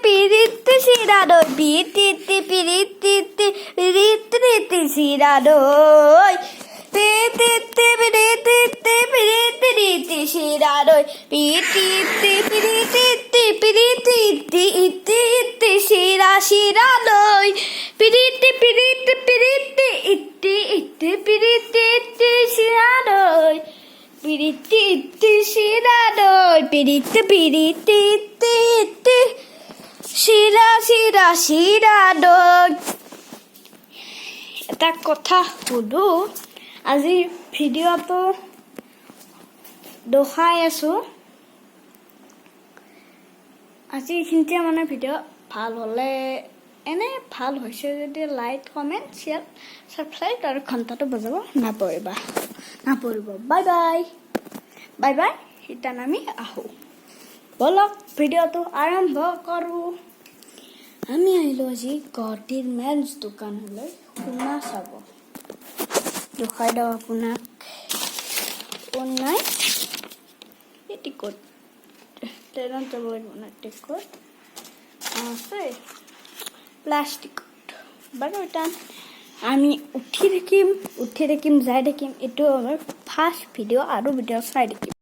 piriti sirado piriti sirado piriti sirado piriti sirado piriti sirado piriti sirado piriti sirado এটা কথা সুধো আজি ভিডিওটো দেখাই আছো আজি এইখিনিতে মানে ভিডিও ভাল হলে এনে ভাল হৈছে যদি লাইক কমেন্ট শেয়ার সাবস্ক্রাইব আৰু ঘণ্টাটো বজাব নাপৰিব বাই বাই ইতান আমি আহো বলক ভিডিওটো আৰম্ভ কৰো আমি আহিলো আজি গুৱাহাটীৰ মেন্স দোকানলৈ সোণা চাব দেখাই দাও আপোনাক অনলাইন টিকট ট্ৰেইনত যাব মানে টিকট আছে প্লাষ্টিক বাৰু এটা আমি উঠি থাকিম যাই থাকিম এইটো আমাৰ ফাৰ্ষ্ট ভিডিও আৰু ভিডিও চাই থাকিম